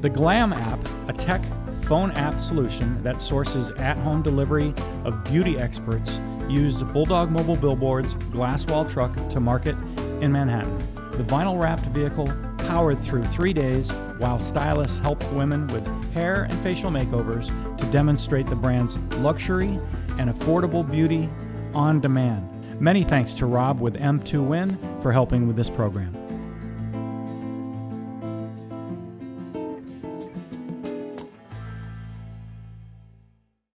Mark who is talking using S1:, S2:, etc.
S1: The Glam app, a tech phone app solution that sources at-home delivery of beauty experts, used Bulldog Mobile Billboards' glass wall truck to market in Manhattan. The vinyl-wrapped vehicle powered through 3 days while stylists helped women with hair and facial makeovers to demonstrate the brand's luxury and affordable beauty on demand. Many thanks to Rob with M2Win for helping with this program.